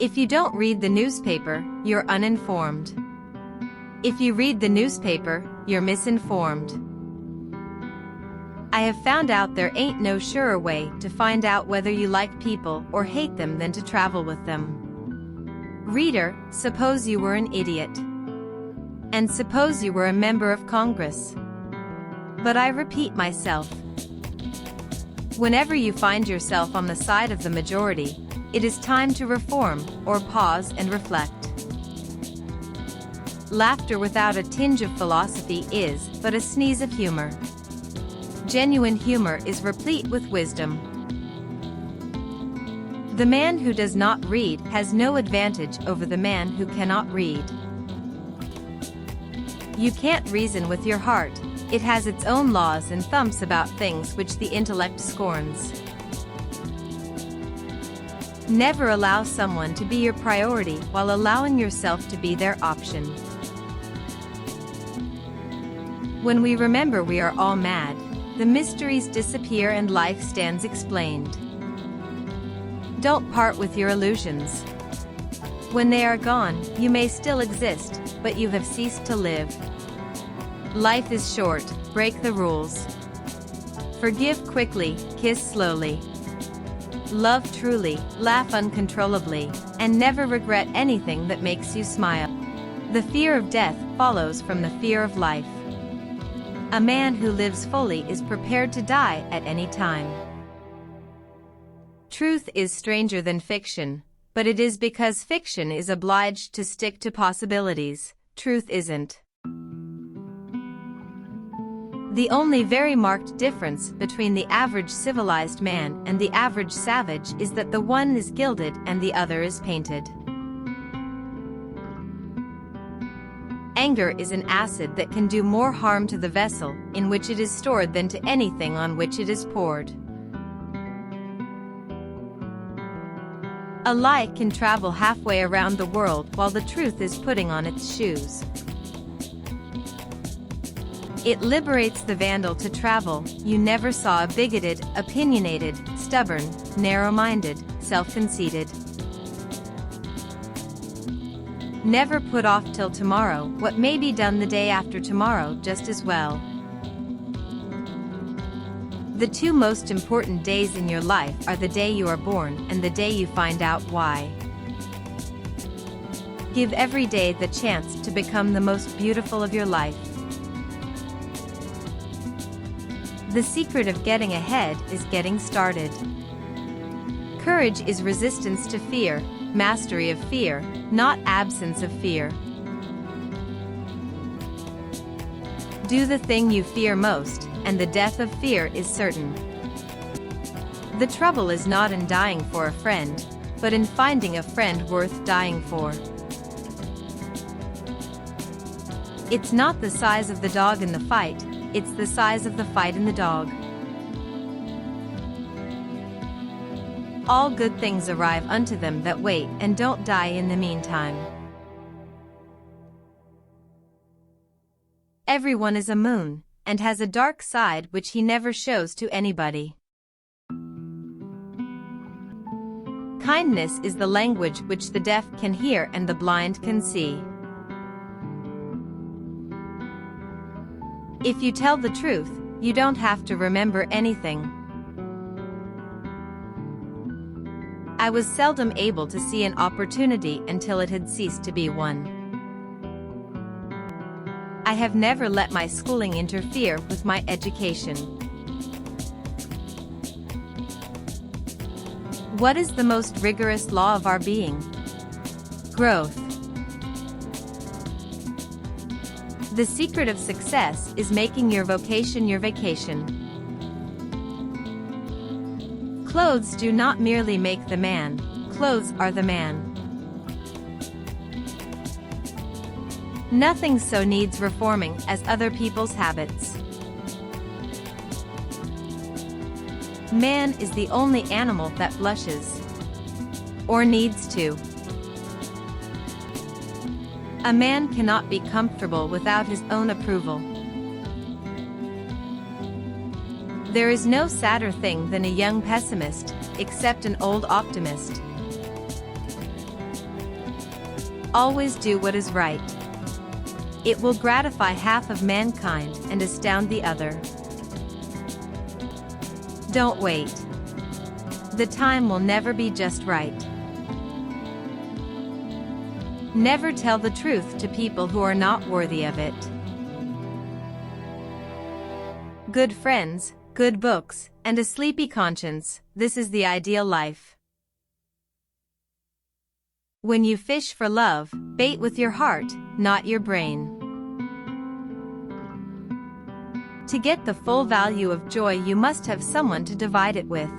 If you don't read the newspaper, you're uninformed. If you read the newspaper, you're misinformed. I have found out there ain't no surer way to find out whether you like people or hate them than to travel with them. Reader, suppose you were an idiot. And suppose you were a member of Congress. But I repeat myself. Whenever you find yourself on the side of the majority, it is time to reform, or pause and reflect. Laughter without a tinge of philosophy is but a sneeze of humor. Genuine humor is replete with wisdom. The man who does not read has no advantage over the man who cannot read. You can't reason with your heart. It has its own laws and thumps about things which the intellect scorns. Never allow someone to be your priority while allowing yourself to be their option. When we remember we are all mad, the mysteries disappear and life stands explained. Don't part with your illusions. When they are gone, you may still exist, but you have ceased to live. Life is short, break the rules. Forgive quickly, kiss slowly. Love truly, laugh uncontrollably, and never regret anything that makes you smile. The fear of death follows from the fear of life. A man who lives fully is prepared to die at any time. Truth is stranger than fiction, but it is because fiction is obliged to stick to possibilities. Truth isn't. The only very marked difference between the average civilized man and the average savage is that the one is gilded and the other is painted. Anger is an acid that can do more harm to the vessel in which it is stored than to anything on which it is poured. A lie can travel halfway around the world while the truth is putting on its shoes. It liberates the vandal to travel. You never saw a bigoted, opinionated, stubborn, narrow-minded, self-conceited. Never put off till tomorrow what may be done the day after tomorrow just as well. The two most important days in your life are the day you are born and the day you find out why. Give every day the chance to become the most beautiful of your life. The secret of getting ahead is getting started. Courage is resistance to fear, mastery of fear, not absence of fear. Do the thing you fear most, and the death of fear is certain. The trouble is not in dying for a friend, but in finding a friend worth dying for. It's not the size of the dog in the fight, it's the size of the fight in the dog. All good things arrive unto them that wait and don't die in the meantime. Everyone is a moon, and has a dark side which he never shows to anybody. Kindness is the language which the deaf can hear and the blind can see. If you tell the truth, you don't have to remember anything. I was seldom able to see an opportunity until it had ceased to be one. I have never let my schooling interfere with my education. What is the most rigorous law of our being? Growth. The secret of success is making your vocation your vacation. Clothes do not merely make the man, clothes are the man. Nothing so needs reforming as other people's habits. Man is the only animal that blushes, or needs to. A man cannot be comfortable without his own approval. There is no sadder thing than a young pessimist, except an old optimist. Always do what is right. It will gratify half of mankind and astound the other. Don't wait. The time will never be just right. Never tell the truth to people who are not worthy of it. Good friends, good books, and a sleepy conscience, this is the ideal life. When you fish for love, bait with your heart, not your brain. To get the full value of joy, you must have someone to divide it with.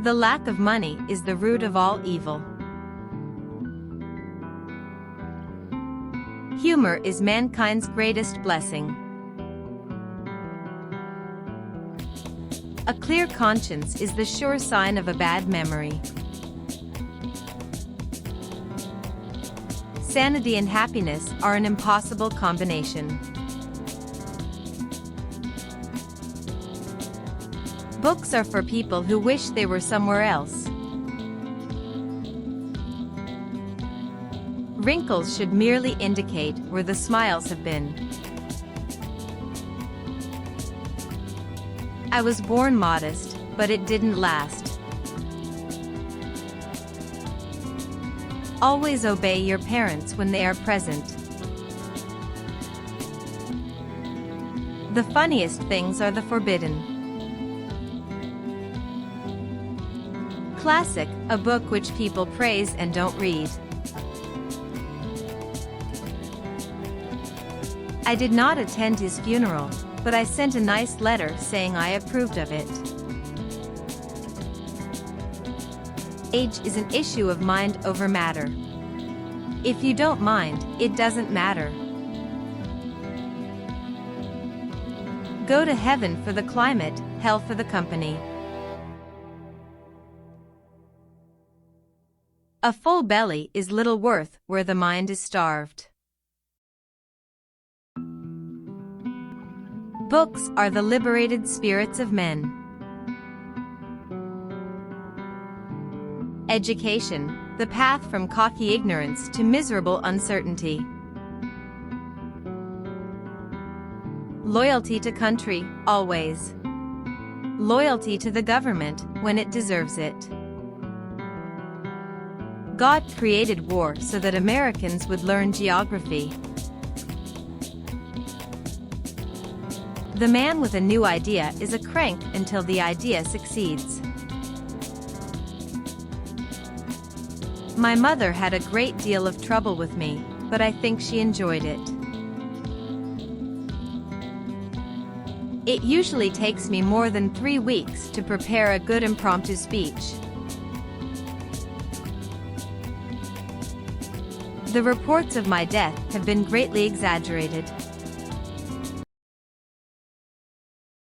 The lack of money is the root of all evil. Humor is mankind's greatest blessing. A clear conscience is the sure sign of a bad memory. Sanity and happiness are an impossible combination. Books are for people who wish they were somewhere else. Wrinkles should merely indicate where the smiles have been. I was born modest, but it didn't last. Always obey your parents when they are present. The funniest things are the forbidden. Classic, a book which people praise and don't read. I did not attend his funeral, but I sent a nice letter saying I approved of it. Age is an issue of mind over matter. If you don't mind, it doesn't matter. Go to heaven for the climate, hell for the company. A full belly is little worth where the mind is starved. Books are the liberated spirits of men. Education, the path from cocky ignorance to miserable uncertainty. Loyalty to country, always. Loyalty to the government, when it deserves it. God created war so that Americans would learn geography. The man with a new idea is a crank until the idea succeeds. My mother had a great deal of trouble with me, but I think she enjoyed it. It usually takes me more than 3 weeks to prepare a good impromptu speech. The reports of my death have been greatly exaggerated.